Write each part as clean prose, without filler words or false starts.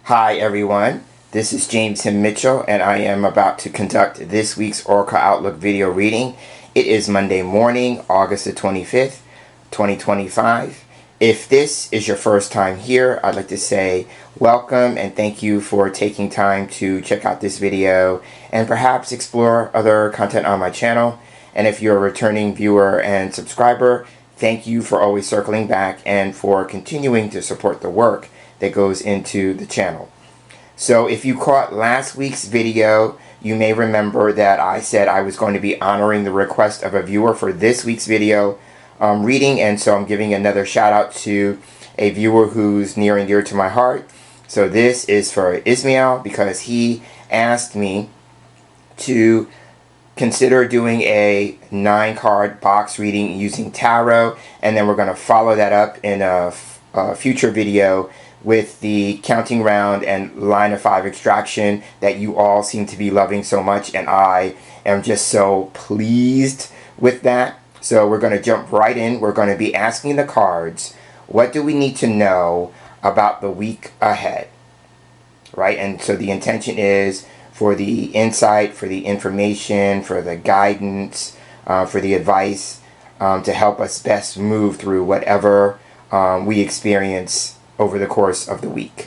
Hi everyone, this is James Himm Mitchell and I am about to conduct this week's Oracle Outlook video reading. It is Monday morning, August the 25th, 2025. If this is your first time here, I'd like to say welcome and thank you for taking time to check out this video and perhaps explore other content on my channel. And if you're a returning viewer and subscriber, thank you for always circling back and for continuing to support the work that goes into the channel. So if you caught last week's video, you may remember that I said I was going to be honoring the request of a viewer for this week's video reading, and so I'm giving another shout out to a viewer who's near and dear to my heart. So this is for Ismail because he asked me to consider doing a 9-card box reading using tarot, and then we're going to follow that up in a future video with the counting round and line of 5 extraction that you all seem to be loving so much, and I am just so pleased with that. So we're going to jump right in. We're going to be asking the cards, what do we need to know about the week ahead? Right? And so the intention is for the insight, for the information, for the guidance, for the advice, to help us best move through whatever we experience over the course of the week.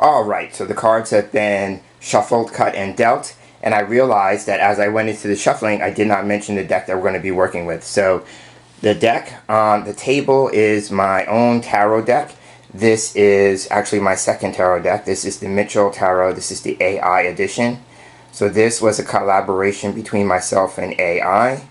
Alright, so the cards have been shuffled, cut, and dealt, and I realized that as I went into the shuffling, I did not mention the deck that we're going to be working with. So the deck on the table is my own tarot deck. This is actually my second tarot deck. This is the Mitchell Tarot. This is the AI edition. So this was a collaboration between myself and AI.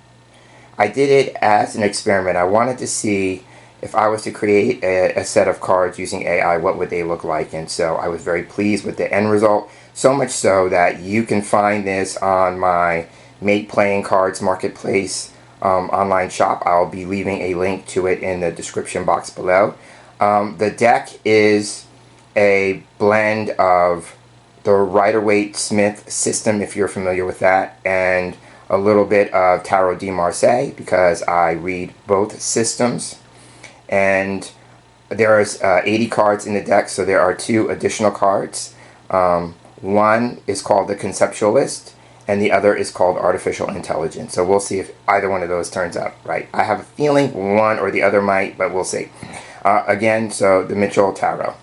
I did it as an experiment. I wanted to see if I was to create a set of cards using AI, what would they look like? And so I was very pleased with the end result, so much so that you can find this on my Make Playing Cards Marketplace online shop. I'll be leaving a link to it in the description box below. The deck is a blend of the Rider-Waite-Smith system, if you're familiar with that, and a little bit of Tarot de Marseille, because I read both systems. And there's 80 cards in the deck, so there are 2 additional cards. One is called the Conceptualist, and the other is called Artificial Intelligence. So we'll see if either one of those turns up right. I have a feeling one or the other might, but we'll see. Again, so the Mitchell Tarot.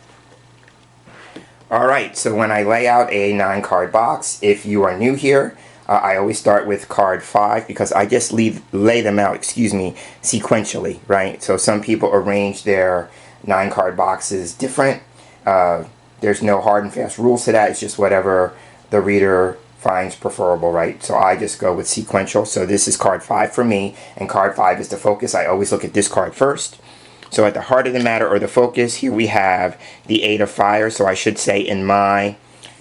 Alright, so when I lay out a 9-card box, if you are new here, I always start with card 5 because I just lay them out, sequentially, right? So some people arrange their 9-card boxes different. There's no hard and fast rules to that. It's just whatever the reader finds preferable, right? So I just go with sequential. So this is card 5 for me, and card 5 is the focus. I always look at this card first. So at the heart of the matter, or the focus, here we have the 8 of Fire. So I should say in my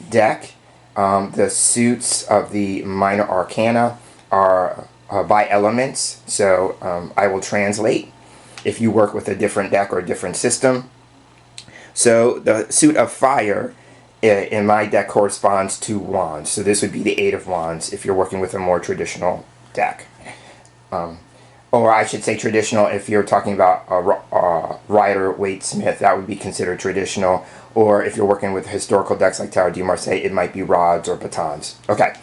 deck, the suits of the minor arcana are by elements, so I will translate if you work with a different deck or a different system. So the suit of fire in my deck corresponds to wands, so this would be the 8 of Wands if you're working with a more traditional deck. Or I should say traditional if you're talking about a Rider-Waite-Smith, that would be considered traditional. Or if you're working with historical decks like Tarot de Marseille, it might be rods or batons. Okay,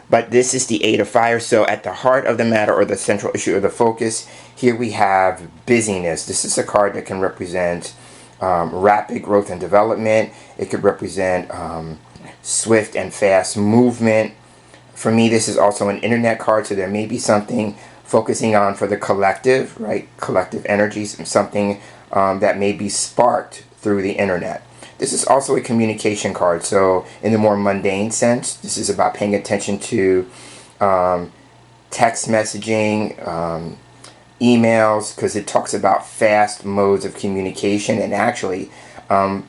but this is the 8 of Fire. So at the heart of the matter, or the central issue, or the focus, here we have busyness. This is a card that can represent rapid growth and development. It could represent swift and fast movement. For me, this is also an internet card, so there may be something focusing on for the collective, right? Collective energies, something that may be sparked through the internet. This is also a communication card, so in the more mundane sense, this is about paying attention to text messaging, emails, because it talks about fast modes of communication. And actually,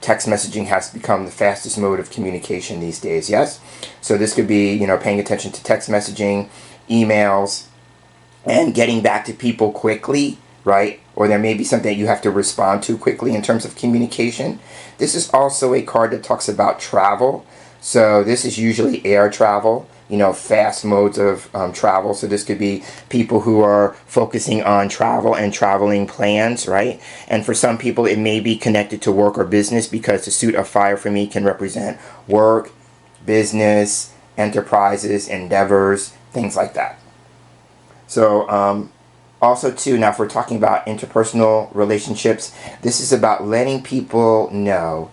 text messaging has become the fastest mode of communication these days. Yes, so this could be, you know, paying attention to text messaging, emails, and getting back to people quickly, right? Or there may be something that you have to respond to quickly in terms of communication. This is also a card that talks about travel. So this is usually air travel, you know, fast modes of travel. So this could be people who are focusing on travel and traveling plans, right? And for some people, it may be connected to work or business, because the suit of fire for me can represent work, business, enterprises, endeavors, things like that. So also too, now if we're talking about interpersonal relationships, this is about letting people know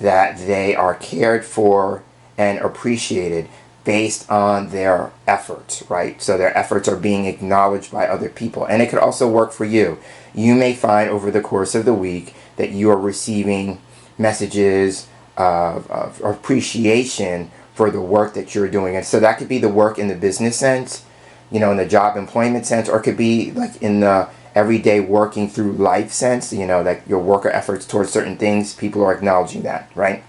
that they are cared for and appreciated based on their efforts, right? So their efforts are being acknowledged by other people. And it could also work for you. You may find over the course of the week that you are receiving messages of appreciation for the work that you're doing. And so that could be the work in the business sense, you know, in the job employment sense, or it could be like in the everyday working through life sense, you know, like your worker efforts towards certain things, people are acknowledging that, right?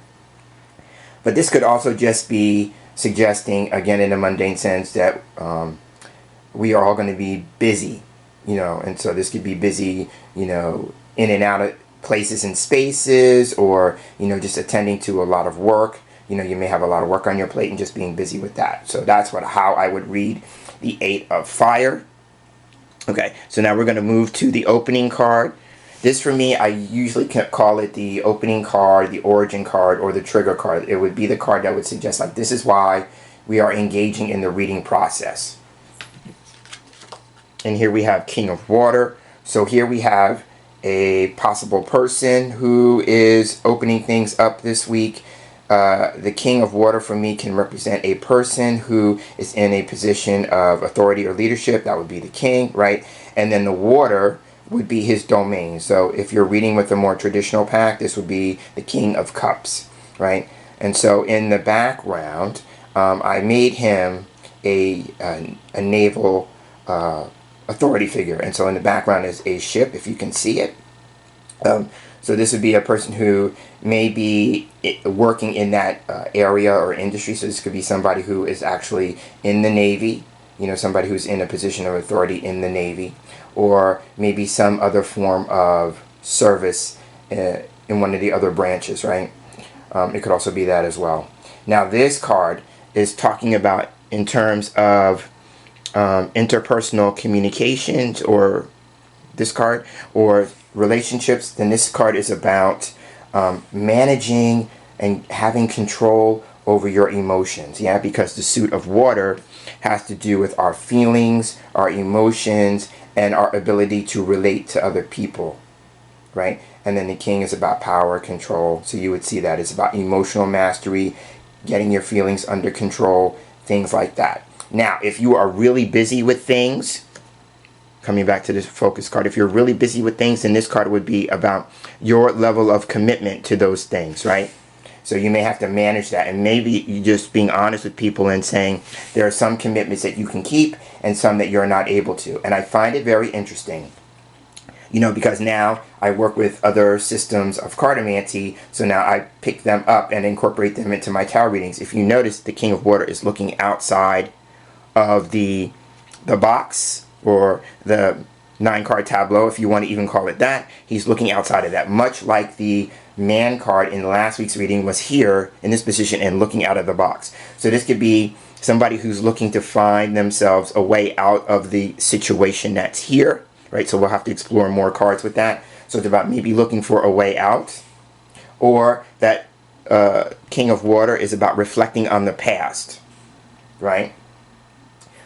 But this could also just be suggesting, again, in a mundane sense, that we are all going to be busy, you know, and so this could be busy, you know, in and out of places and spaces, or, you know, just attending to a lot of work. You know, you may have a lot of work on your plate and just being busy with that. So that's how I would read the Eight of Fire. Okay, so now we're going to move to the opening card. This, for me, I usually call it the opening card, the origin card, or the trigger card. It would be the card that would suggest, like, this is why we are engaging in the reading process. And here we have King of Water. So here we have a possible person who is opening things up this week. The King of Water for me can represent a person who is in a position of authority or leadership. That would be the king, right? And then the water would be his domain. So if you're reading with a more traditional pack, this would be the King of Cups, right? And so in the background, I made him a naval authority figure. And so in the background is a ship, if you can see it. So this would be a person who may be working in that area or industry. So this could be somebody who is actually in the Navy, you know, somebody who's in a position of authority in the Navy, or maybe some other form of service in one of the other branches, right? It could also be that as well. Now this card is talking about in terms of interpersonal communications, or this card, or relationships. Then this card is about managing and having control over your emotions. Yeah, because the suit of water has to do with our feelings, our emotions, and our ability to relate to other people, right? And then the king is about power, control. So you would see that it's about emotional mastery, getting your feelings under control, things like that. Now, if you are really busy with things, coming back to this focus card, if you're really busy with things, then this card would be about your level of commitment to those things, right? So you may have to manage that, and maybe you just being honest with people and saying there are some commitments that you can keep and some that you're not able to. And I find it very interesting, you know, because now I work with other systems of cartomancy, so now I pick them up and incorporate them into my tarot readings. If you notice, the King of Water is looking outside of the box, or the 9-card tableau, if you want to even call it that. He's looking outside of that, much like the man card in last week's reading was here in this position and looking out of the box. So this could be somebody who's looking to find themselves a way out of the situation that's here, right? So we'll have to explore more cards with that. So it's about maybe looking for a way out, or that King of Water is about reflecting on the past, right?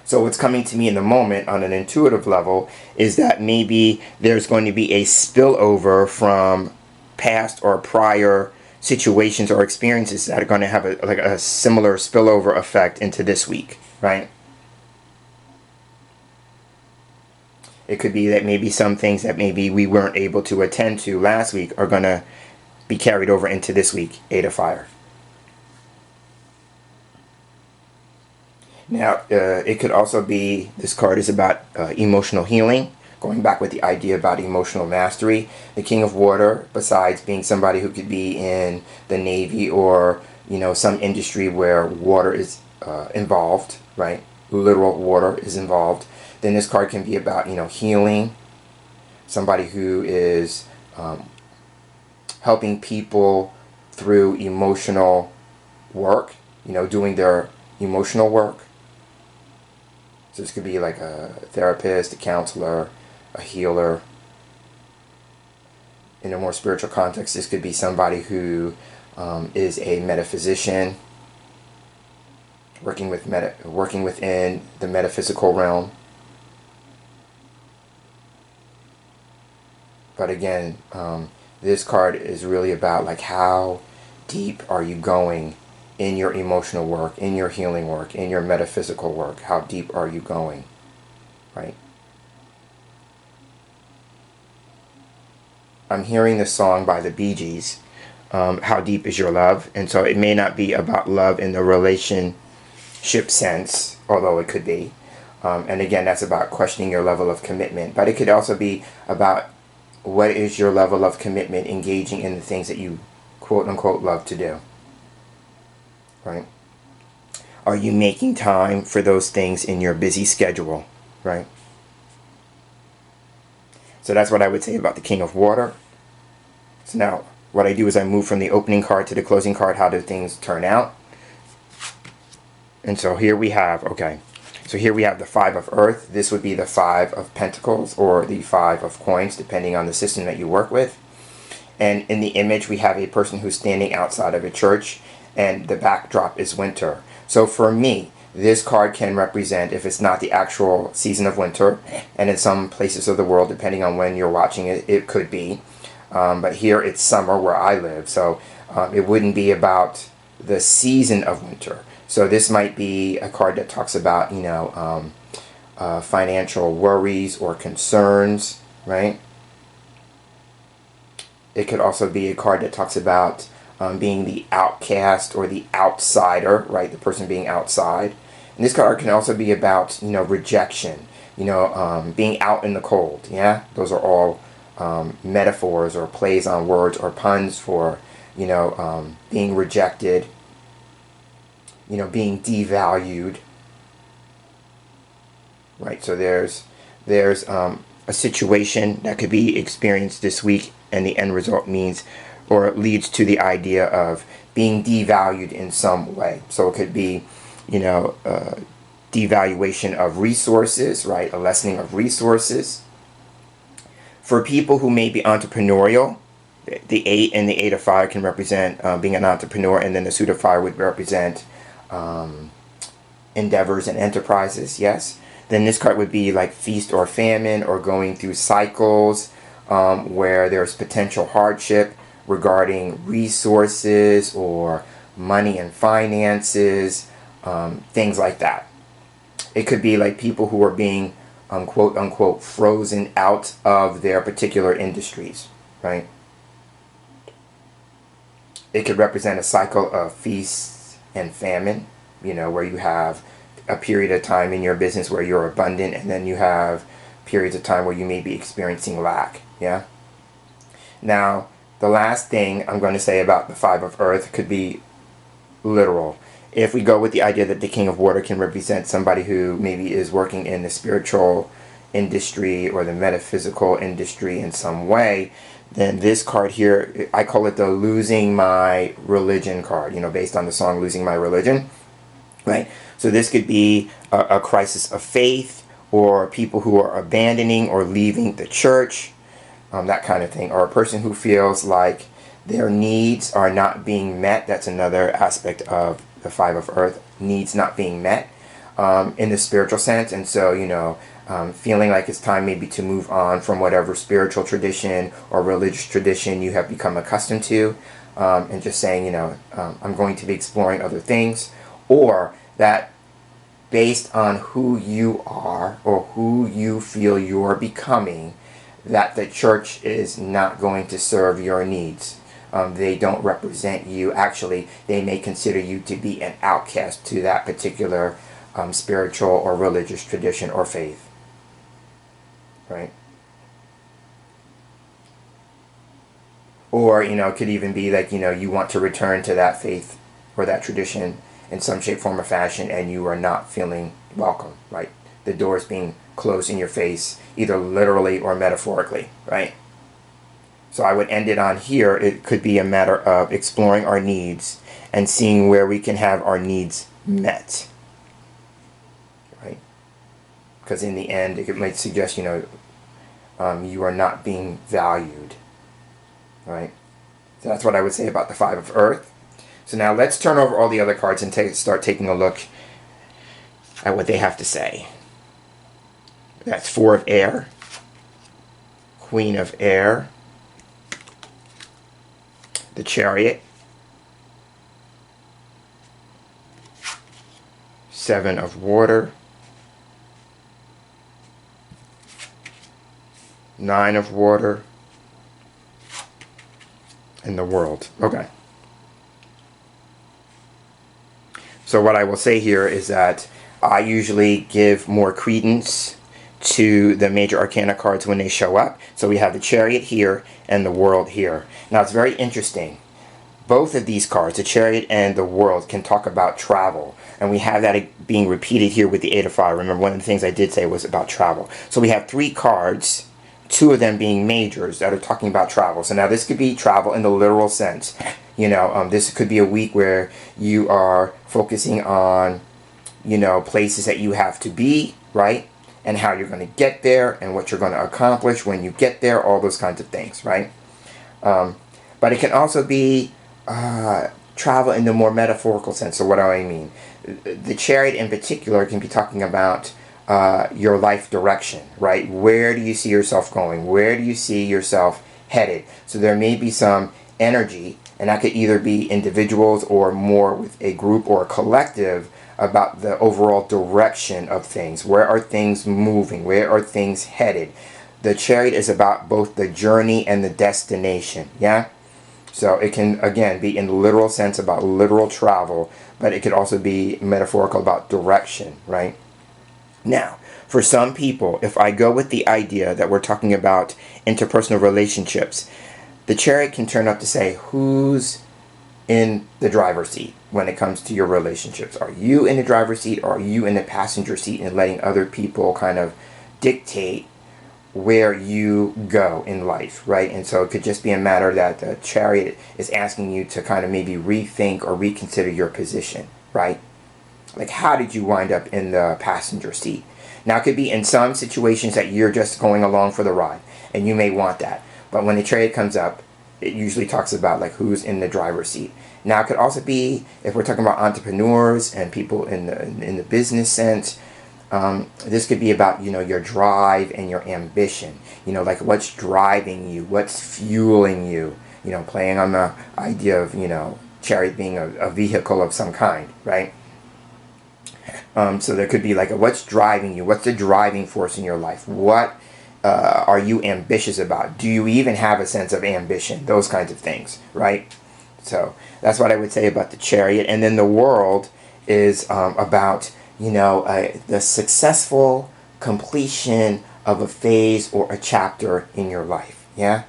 So what's coming to me in the moment on an intuitive level is that maybe there's going to be a spillover from past or prior situations or experiences that are going to have a similar spillover effect into this week, right? It could be that maybe some things that maybe we weren't able to attend to last week are going to be carried over into this week, Eight of Fire. Now, it could also be, this card is about emotional healing, going back with the idea about emotional mastery. The King of Water, besides being somebody who could be in the Navy or, some industry where water is involved, right? Literal water is involved. Then this card can be about, healing. Somebody who is helping people through emotional work, doing their emotional work. So this could be like a therapist, a counselor, a healer. In a more spiritual context, this could be somebody who is a metaphysician, working within the metaphysical realm. But again, this card is really about like how deep are you going in your emotional work, in your healing work, in your metaphysical work. How deep are you going, right? I'm hearing this song by the Bee Gees, How Deep Is Your Love? And so it may not be about love in the relationship sense, although it could be. And again, that's about questioning your level of commitment. But it could also be about what is your level of commitment engaging in the things that you quote unquote love to do. Right? Are you making time for those things in your busy schedule? Right? So that's what I would say about the King of Water. So now, what I do is I move from the opening card to the closing card. How do things turn out? And so here we have, so here we have the Five of Earth. This would be the Five of Pentacles or the Five of Coins, depending on the system that you work with. And in the image, we have a person who's standing outside of a church, and the backdrop is winter. So for me, this card can represent, if it's not the actual season of winter, and in some places of the world, depending on when you're watching it, it could be. But here it's summer where I live, so it wouldn't be about the season of winter. So this might be a card that talks about, financial worries or concerns, right? It could also be a card that talks about being the outcast or the outsider, right? The person being outside. And this card can also be about, rejection, being out in the cold. Yeah, those are all metaphors or plays on words or puns for, being rejected, being devalued. Right. So there's a situation that could be experienced this week, and the end result means or leads to the idea of being devalued in some way. So it could be, devaluation of resources, right? A lessening of resources. For people who may be entrepreneurial, the 8 and the 8 of Fire can represent being an entrepreneur, and then the Suit of Fire would represent endeavors and enterprises, yes. Then this card would be like feast or famine, or going through cycles where there's potential hardship regarding resources or money and finances, things like that. It could be like people who are being quote unquote frozen out of their particular industries, right? It could represent a cycle of feast and famine, where you have a period of time in your business where you're abundant, and then you have periods of time where you may be experiencing lack. Yeah. Now, the last thing I'm going to say about the Five of Earth could be literal. If we go with the idea that the King of Water can represent somebody who maybe is working in the spiritual industry or the metaphysical industry in some way, then this card here, I call it the Losing My Religion card, based on the song Losing My Religion, right? So this could be a crisis of faith, or people who are abandoning or leaving the church, that kind of thing, or a person who feels like their needs are not being met. That's another aspect of the Five of Earth, needs not being met in the spiritual sense. And so, feeling like it's time maybe to move on from whatever spiritual tradition or religious tradition you have become accustomed to, and just saying, I'm going to be exploring other things, or that based on who you are or who you feel you're becoming, that the church is not going to serve your needs. They don't represent you. Actually, they may consider you to be an outcast to that particular spiritual or religious tradition or faith, right? Or, it could even be like, you want to return to that faith or that tradition in some shape, form, or fashion, and you are not feeling welcome, right? The doors being closed in your face, either literally or metaphorically, right? So I would end it on here. It could be a matter of exploring our needs and seeing where we can have our needs met, right? Because in the end, it might suggest, you are not being valued, right? So that's what I would say about the Five of Earth. So now let's turn over all the other cards and start taking a look at what they have to say. That's Four of Air, Queen of Air, the Chariot, Seven of Water, Nine of Water, and the World. Okay. So what I will say here is that I usually give more credence to the major arcana cards when they show up. So we have the Chariot here and the World here. Now it's very interesting. Both of these cards, the Chariot and the World, can talk about travel. And we have that being repeated here with the Eight of Fire. Remember, one of the things I did say was about travel. So we have three cards, two of them being majors that are talking about travel. So now this could be travel in the literal sense. This could be a week where you are focusing on, places that you have to be, right? And how you're going to get there and what you're going to accomplish when you get there, all those kinds of things, right? But it can also be travel in the more metaphorical sense. So what do I mean? The Chariot in particular can be talking about your life direction, right? Where do you see yourself going? Where do you see yourself headed? So there may be some energy, and that could either be individuals or more with a group or a collective about the overall direction of things. Where are things moving? Where are things headed? The Chariot is about both the journey and the destination, yeah? So it can, again, be in the literal sense about literal travel, but it could also be metaphorical about direction, right? Now, for some people, if I go with the idea that we're talking about interpersonal relationships, the Chariot can turn up to say, who's in the driver's seat when it comes to your relationships? Are you in the driver's seat, or are you in the passenger seat and letting other people kind of dictate where you go in life, right? And so it could just be a matter that the Chariot is asking you to kind of maybe rethink or reconsider your position, right? Like, how did you wind up in the passenger seat? Now, it could be in some situations that you're just going along for the ride, and you may want that. But when the Chariot comes up, it usually talks about like who's in the driver's seat. Now, it could also be, if we're talking about entrepreneurs and people in the business sense, this could be about, your drive and your ambition. Like what's driving you, what's fueling you, playing on the idea of, Chariot being a vehicle of some kind, right? So there could be like what's driving you, what's the driving force in your life, what are you ambitious about, do you even have a sense of ambition, those kinds of things, right? So that's what I would say about the Chariot. And then the World is about the successful completion of a phase or a chapter in your life, yeah?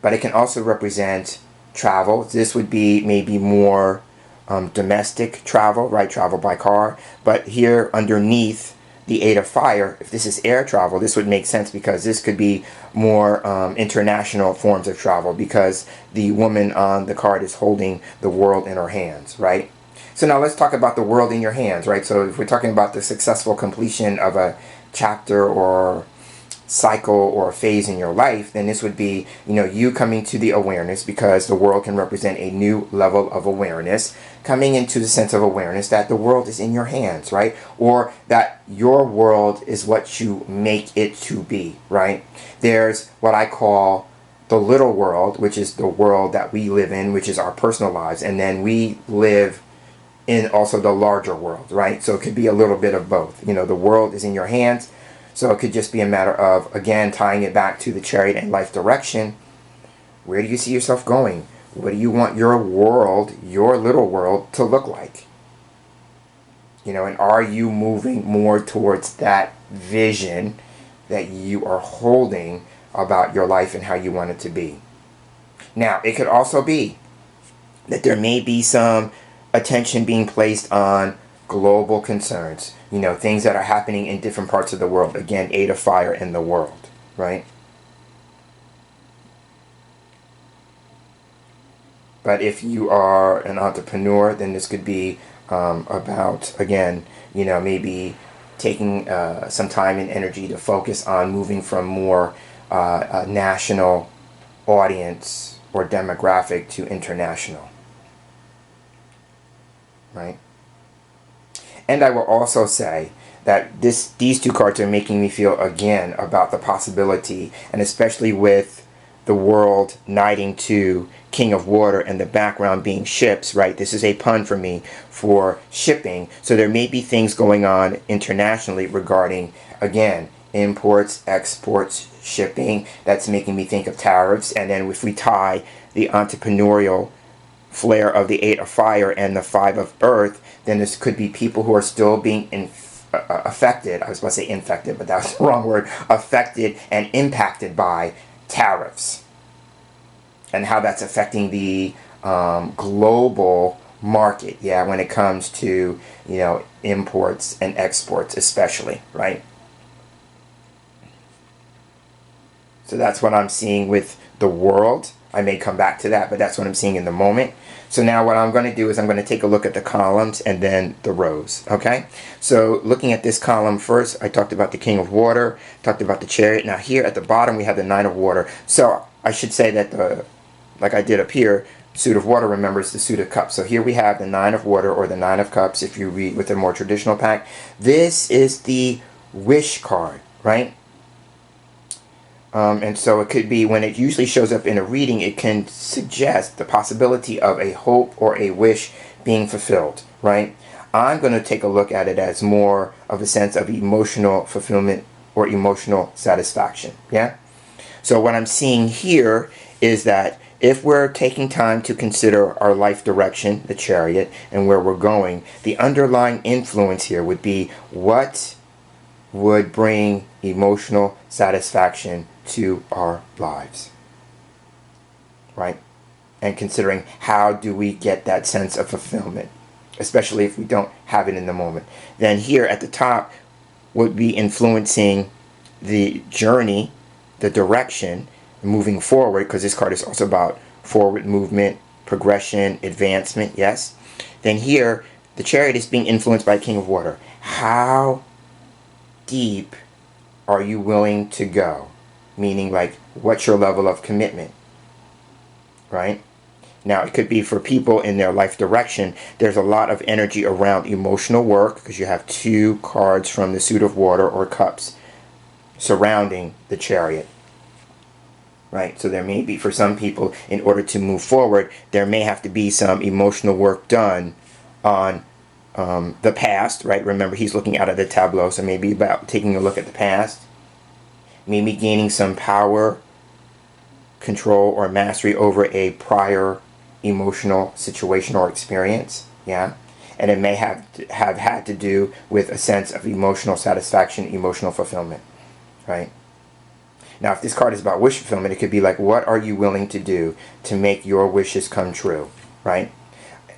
But it can also represent travel. This would be maybe more domestic travel, right? Travel by car. But here underneath the Eight of Fire, if this is air travel, this would make sense because this could be more international forms of travel, because the woman on the card is holding the world in her hands, right? So now let's talk about the world in your hands, right? So if we're talking about the successful completion of a chapter or cycle or phase in your life, then this would be, you coming to the awareness, because the world can represent a new level of awareness, coming into the sense of awareness that the world is in your hands, right? Or that your world is what you make it to be, right? There's what I call the little world, which is the world that we live in, which is our personal lives, and then we live in also the larger world, right? So it could be a little bit of both. The world is in your hands, so it could just be a matter of, again, tying it back to the Chariot and life direction. Where do you see yourself going? What do you want your world, your little world, to look like? And are you moving more towards that vision that you are holding about your life and how you want it to be? Now, it could also be that there may be some attention being placed on global concerns, things that are happening in different parts of the world. Again, 8 of fire in the world, right? But if you are an entrepreneur, then this could be about, again, maybe taking some time and energy to focus on moving from more national audience or demographic to international, right? And I will also say that these two cards are making me feel, again, about the possibility, and especially with the world knighting to King of Water and the background being ships, right? This is a pun for me for shipping. So there may be things going on internationally regarding, again, imports, exports, shipping. That's making me think of tariffs. And then if we tie the entrepreneurial flair of the 8 of fire and the 5 of earth, then this could be people who are still being affected. I was about to say infected, but that was the wrong word. Affected and impacted by tariffs and how that's affecting the global market, when it comes to imports and exports especially, right? So that's what I'm seeing with the world. I may come back to that, but that's what I'm seeing in the moment. So now what I'm going to do is I'm going to take a look at the columns and then the rows, okay? So looking at this column first, I talked about the King of Water, talked about the Chariot. Now here at the bottom we have the 9 of Water. So I should say that like I did up here, suit of water remembers the suit of cups. So here we have the 9 of water or the 9 of cups if you read with a more traditional pack. This is the wish card, right? And so it could be, when it usually shows up in a reading, it can suggest the possibility of a hope or a wish being fulfilled, right? I'm going to take a look at it as more of a sense of emotional fulfillment or emotional satisfaction, yeah? So what I'm seeing here is that if we're taking time to consider our life direction, the Chariot, and where we're going, the underlying influence here would be what would bring emotional satisfaction to our lives, right? And considering how do we get that sense of fulfillment, especially if we don't have it in the moment. Then here at the top would be influencing the journey, the direction, moving forward, because this card is also about forward movement, progression, advancement, yes? Then here, the Chariot is being influenced by King of Water. How deep are you willing to go? Meaning, like, what's your level of commitment, right? Now, it could be for people in their life direction, there's a lot of energy around emotional work, because you have 2 cards from the suit of water or cups surrounding the Chariot, right? So there may be, for some people, in order to move forward, there may have to be some emotional work done on the past, right? Remember, he's looking out at the tableau, so maybe about taking a look at the past. Maybe gaining some power, control, or mastery over a prior emotional situation or experience, yeah? And it may have had to do with a sense of emotional satisfaction, emotional fulfillment, right? Now, if this card is about wish fulfillment, it could be like, what are you willing to do to make your wishes come true, right?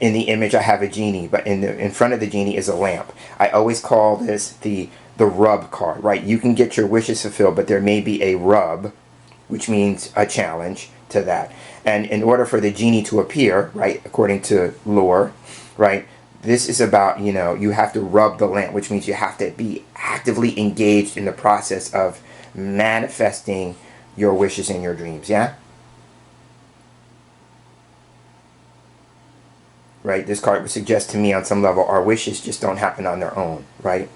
In the image, I have a genie, but in front of the genie is a lamp. I always call this the rub card, right? You can get your wishes fulfilled, but there may be a rub, which means a challenge to that. And in order for the genie to appear, right, according to lore, right, this is about, you have to rub the lamp, which means you have to be actively engaged in the process of manifesting your wishes and your dreams, yeah? Right? This card would suggest to me on some level our wishes just don't happen on their own, right?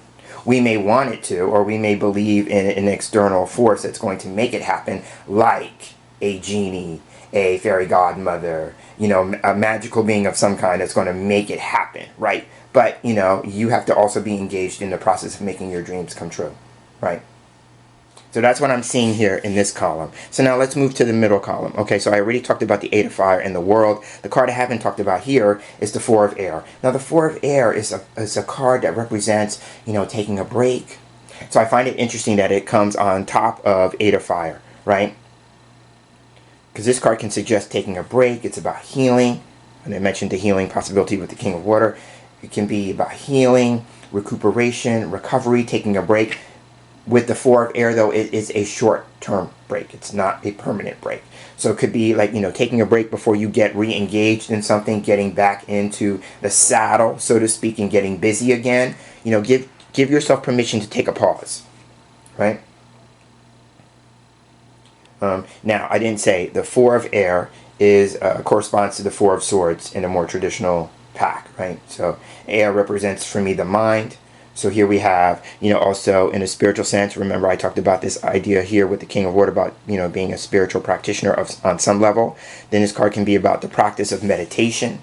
We may want it to, or we may believe in an external force that's going to make it happen, like a genie, a fairy godmother, a magical being of some kind that's going to make it happen, right? But, you have to also be engaged in the process of making your dreams come true, right? So that's what I'm seeing here in this column. So now let's move to the middle column. Okay, so I already talked about the 8 of fire and the world. The card I haven't talked about here is the 4 of air. Now the 4 of air is a card that represents, taking a break. So I find it interesting that it comes on top of 8 of fire, right? Because this card can suggest taking a break. It's about healing. And I mentioned the healing possibility with the King of Water. It can be about healing, recuperation, recovery, taking a break. With the 4 of air, though, it is a short-term break. It's not a permanent break. So it could be like, taking a break before you get re-engaged in something, getting back into the saddle, so to speak, and getting busy again. Give yourself permission to take a pause, right? Now, I didn't say the 4 of air corresponds to the 4 of swords in a more traditional pack, right? So air represents for me the mind. So here we have, also in a spiritual sense, remember I talked about this idea here with the King of Water about, being a spiritual practitioner on some level. Then this card can be about the practice of meditation,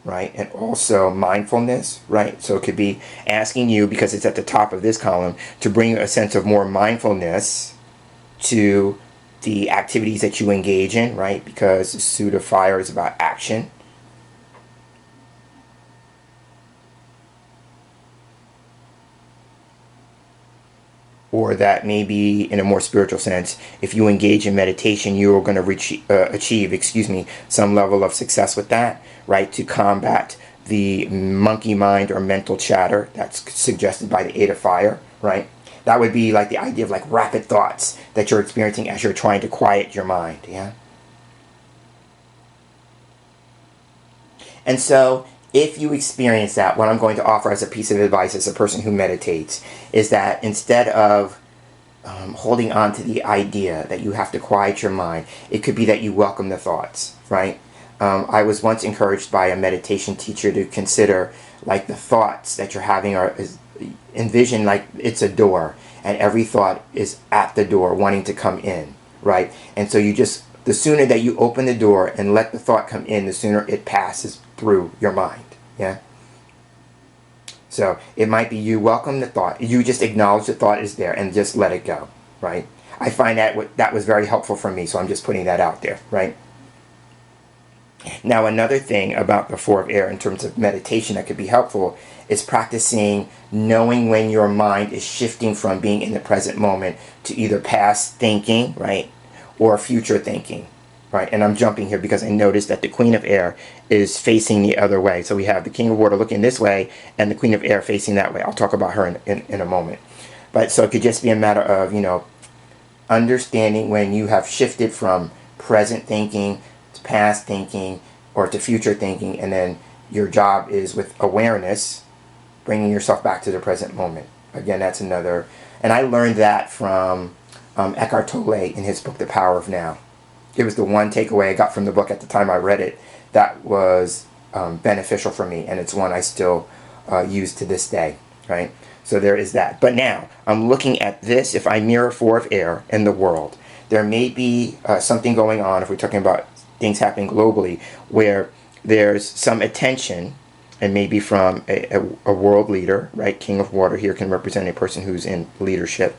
right? And also mindfulness, right? So it could be asking you, because it's at the top of this column, to bring a sense of more mindfulness to the activities that you engage in, right? Because the suit of fire is about action. Or that maybe in a more spiritual sense, if you engage in meditation, you are going to achieve some level of success with that, right? To combat the monkey mind or mental chatter that's suggested by the 8 of fire, right? That would be like the idea of like rapid thoughts that you're experiencing as you're trying to quiet your mind, yeah? And so if you experience that, what I'm going to offer as a piece of advice as a person who meditates is that instead of holding on to the idea that you have to quiet your mind, it could be that you welcome the thoughts, right? I was once encouraged by a meditation teacher to consider like the thoughts that you're having envision like it's a door, and every thought is at the door wanting to come in, right? And so the sooner that you open the door and let the thought come in, the sooner it passes through your mind, yeah? So it might be you welcome the thought, you just acknowledge the thought is there and just let it go, right? I find that was very helpful for me, so I'm just putting that out there, right? Now another thing about the 4 of air in terms of meditation that could be helpful is practicing knowing when your mind is shifting from being in the present moment to either past thinking, right, or future thinking, right? And I'm jumping here because I noticed that the Queen of Air is facing the other way. So we have the King of Water looking this way and the Queen of Air facing that way. I'll talk about her in a moment. But so it could just be a matter of, understanding when you have shifted from present thinking to past thinking or to future thinking, and then your job is with awareness, bringing yourself back to the present moment. Again, that's another, and I learned that from Eckhart Tolle in his book, The Power of Now. It was the one takeaway I got from the book at the time I read it that was beneficial for me, and it's one I still use to this day, right? So there is that. But now, I'm looking at this, if I mirror 4 of air in the world, there may be something going on, if we're talking about things happening globally, where there's some attention, and maybe from a world leader, right? King of Water here can represent a person who's in leadership,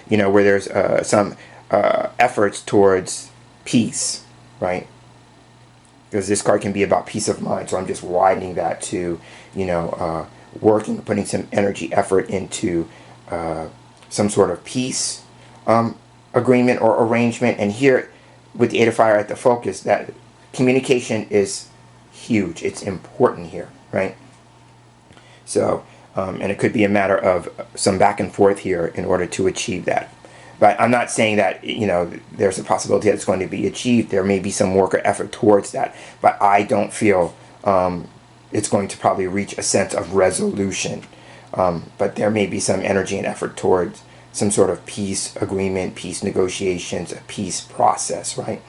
where there's some efforts towards peace, right? Because this card can be about peace of mind, so I'm just widening that to, working, putting some energy, effort into some sort of peace agreement or arrangement. And here, with the 8 of fire at the focus, that communication is huge. It's important here, right? So, and it could be a matter of some back and forth here in order to achieve that. But I'm not saying that, there's a possibility that it's going to be achieved. There may be some work or effort towards that. But I don't feel it's going to probably reach a sense of resolution. But there may be some energy and effort towards some sort of peace agreement, peace negotiations, a peace process, right?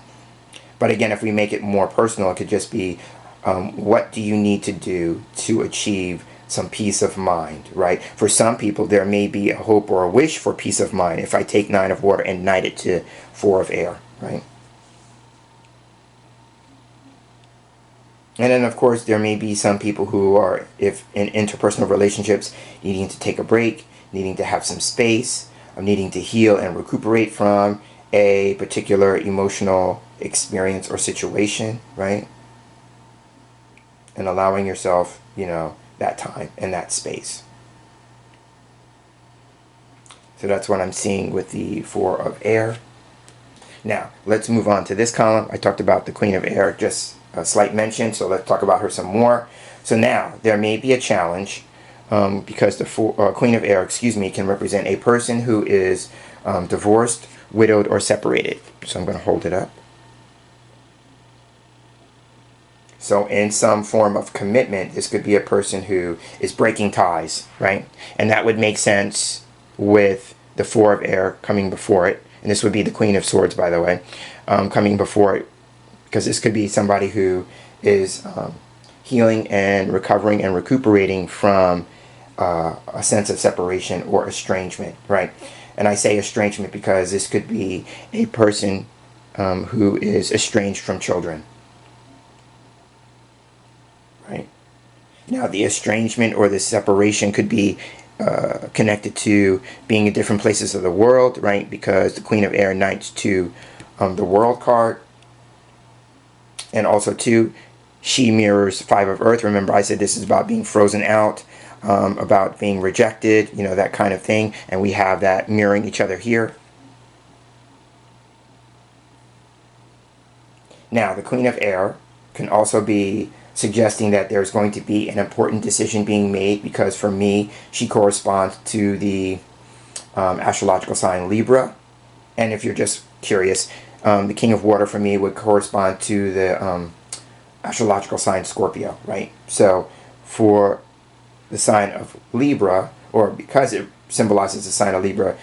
But again, if we make it more personal, it could just be, what do you need to do to achieve some peace of mind, right? For some people, there may be a hope or a wish for peace of mind if I take 9 of water and knight it to 4 of air, right? And then, of course, there may be some people who are, if in interpersonal relationships, needing to take a break, needing to have some space, needing to heal and recuperate from a particular emotional experience or situation, right? And allowing yourself, that time and that space. So that's what I'm seeing with the Four of Air. Now, let's move on to this column. I talked about the Queen of Air, just a slight mention, so let's talk about her some more. So now, there may be a challenge because the Queen of Air, can represent a person who is divorced, widowed, or separated. So I'm going to hold it up. So in some form of commitment, this could be a person who is breaking ties, right? And that would make sense with the Four of Air coming before it. And this would be the Queen of Swords, by the way, coming before it. Because this could be somebody who is healing and recovering and recuperating from a sense of separation or estrangement, right? And I say estrangement because this could be a person who is estranged from children. Right. Now, the estrangement or the separation could be connected to being in different places of the world, right? Because the Queen of Air knights to the World card. And also, too, she mirrors Five of Earth. Remember, I said this is about being frozen out, about being rejected, that kind of thing. And we have that mirroring each other here. Now, the Queen of Air can also be suggesting that there's going to be an important decision being made, because for me, she corresponds to the astrological sign Libra. And if you're just curious, the King of Water for me would correspond to the astrological sign Scorpio, right? So for the sign of Libra, or because it symbolizes the sign of Libra,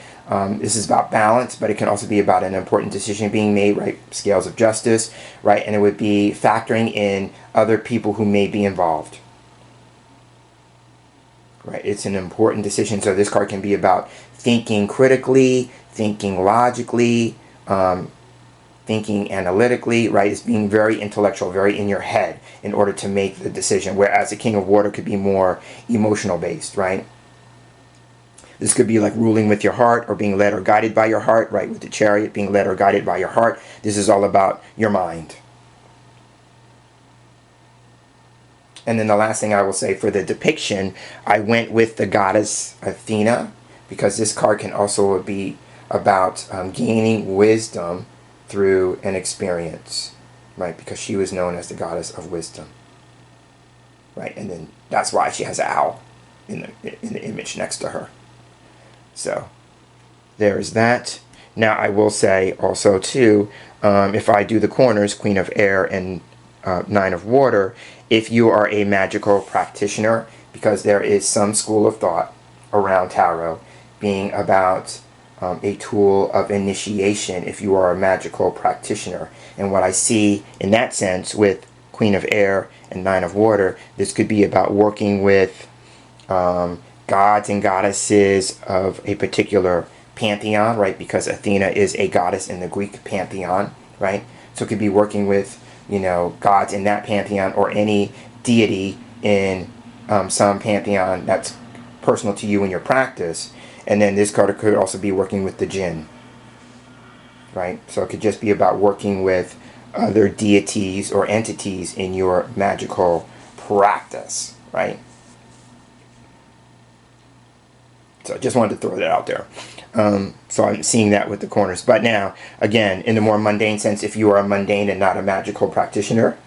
this is about balance, but it can also be about an important decision being made, right? Scales of justice, right? And it would be factoring in other people who may be involved, right? It's an important decision. So this card can be about thinking critically, thinking logically, thinking analytically, right? It's being very intellectual, very in your head in order to make the decision. Whereas the King of Water could be more emotional based, right? This could be like ruling with your heart or being led or guided by your heart, right? With the Chariot, being led or guided by your heart. This is all about your mind. And then the last thing I will say for the depiction, I went with the goddess Athena, because this card can also be about gaining wisdom through an experience, right? Because she was known as the goddess of wisdom, right? And then that's why she has an owl in the image next to her. So there's that. Now I will say also too, if I do the corners, Queen of Air and Nine of Water, if you are a magical practitioner, because there is some school of thought around tarot being about a tool of initiation if you are a magical practitioner. And what I see in that sense with Queen of Air and Nine of Water, this could be about working with gods and goddesses of a particular pantheon, right? Because Athena is a goddess in the Greek pantheon, right? So it could be working with, gods in that pantheon or any deity in some pantheon that's personal to you in your practice. And then this card could also be working with the jinn, right? So it could just be about working with other deities or entities in your magical practice, right? So I just wanted to throw that out there. So I'm seeing that with the corners. But now, again, in the more mundane sense, if you are a mundane and not a magical practitioner,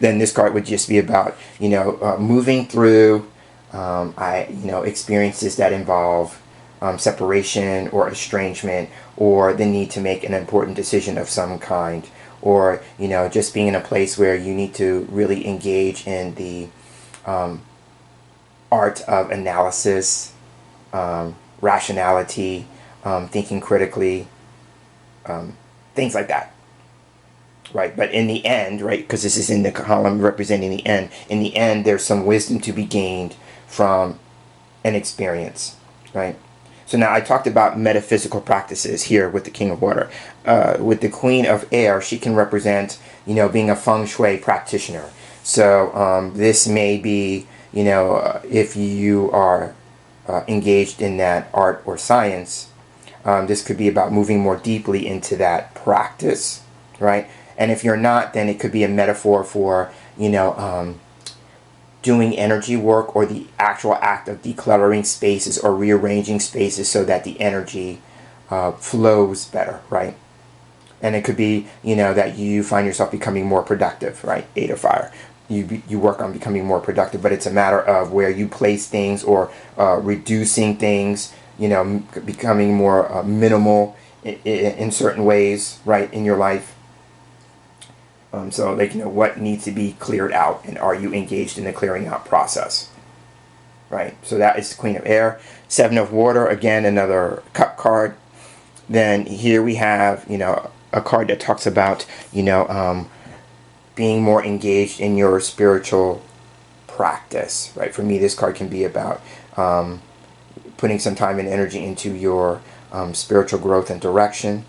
then this card would just be about, moving through experiences that involve separation or estrangement, or the need to make an important decision of some kind, or, just being in a place where you need to really engage in the art of analysis, rationality, thinking critically, things like that, right? But in the end, right, because this is in the column representing the end, in the end there's some wisdom to be gained from an experience, right? So now I talked about metaphysical practices here with the King of Water. With the Queen of Air, she can represent, being a feng shui practitioner. So this may be, if you are engaged in that art or science, this could be about moving more deeply into that practice, right? And if you're not, then it could be a metaphor for, doing energy work, or the actual act of decluttering spaces or rearranging spaces so that the energy flows better, right? And it could be, that you find yourself becoming more productive, right? 8 of fire. You work on becoming more productive, but it's a matter of where you place things, or reducing things, becoming more minimal in certain ways, right, in your life. So what needs to be cleared out, and are you engaged in the clearing out process, right? So that is the Queen of Air. 7 of Water, again, another cup card. Then here we have, a card that talks about, being more engaged in your spiritual practice, right? For me, this card can be about putting some time and energy into your spiritual growth and direction,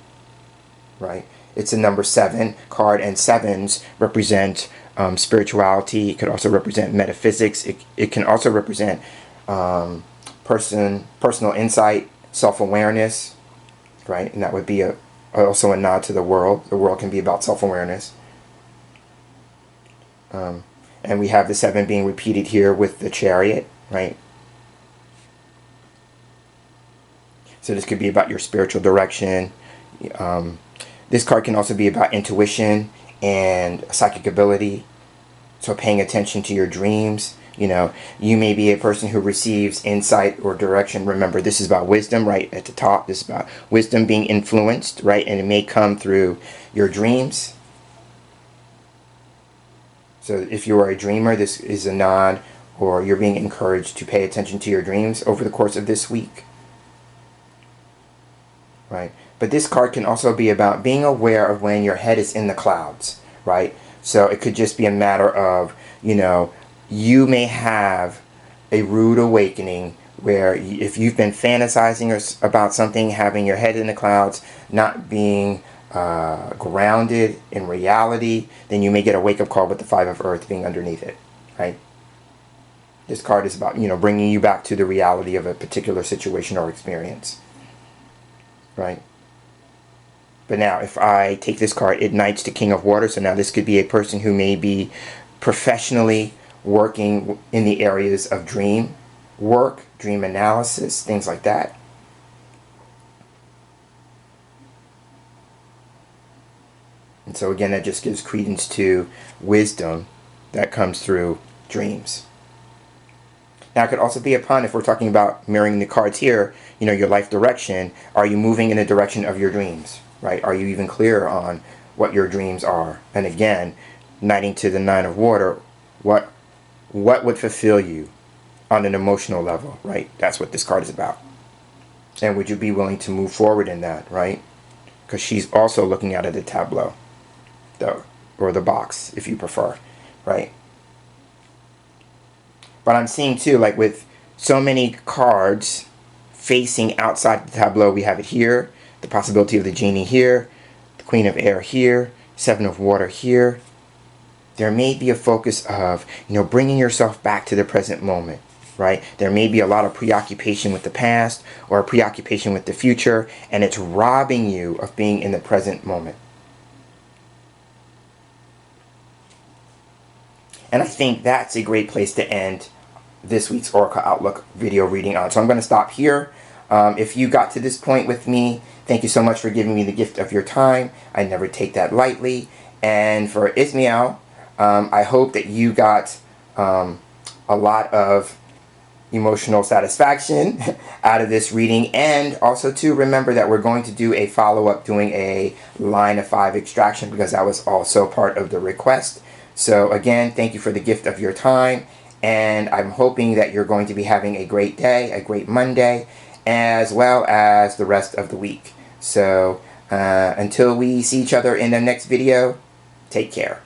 right? It's a number 7 card, and 7s represent spirituality. It could also represent metaphysics. It can also represent personal insight, self-awareness, right? And that would be also a nod to the world. The world can be about self-awareness. And we have the 7 being repeated here with the Chariot, right? So this could be about your spiritual direction. This card can also be about intuition and psychic ability. So paying attention to your dreams. You may be a person who receives insight or direction. Remember, this is about wisdom, right at the top. This is about wisdom being influenced, right? And it may come through your dreams. So if you are a dreamer, this is a nod, or you're being encouraged to pay attention to your dreams over the course of this week, right? But this card can also be about being aware of when your head is in the clouds, right? So it could just be a matter of, you may have a rude awakening where if you've been fantasizing about something, having your head in the clouds, not being grounded in reality, then you may get a wake-up call with the 5 of Earth being underneath it, right? This card is about, bringing you back to the reality of a particular situation or experience, right? But now, if I take this card, it knights the King of Water. So now this could be a person who may be professionally working in the areas of dream work, dream analysis, things like that. And so again, that just gives credence to wisdom that comes through dreams. Now, it could also be a pun if we're talking about mirroring the cards here, your life direction. Are you moving in the direction of your dreams, right? Are you even clear on what your dreams are? And again, knighting to the 9 of Water, what would fulfill you on an emotional level, right? That's what this card is about. And would you be willing to move forward in that, right? Because she's also looking out at the tableau, or the box, if you prefer, right? But I'm seeing too, like with so many cards facing outside the tableau, we have it here, the possibility of the genie here, the Queen of Air here, 7 of Water here. There may be a focus of, bringing yourself back to the present moment, right? There may be a lot of preoccupation with the past or a preoccupation with the future, and it's robbing you of being in the present moment. And I think that's a great place to end this week's Oracle Outlook video reading on. So I'm going to stop here. If you got to this point with me, thank you so much for giving me the gift of your time. I never take that lightly. And for Ismael, I hope that you got a lot of emotional satisfaction out of this reading. And also to remember that we're going to do a follow-up doing a line of 5 extraction, because that was also part of the request. So again, thank you for the gift of your time, and I'm hoping that you're going to be having a great day, a great Monday, as well as the rest of the week. So until we see each other in the next video, take care.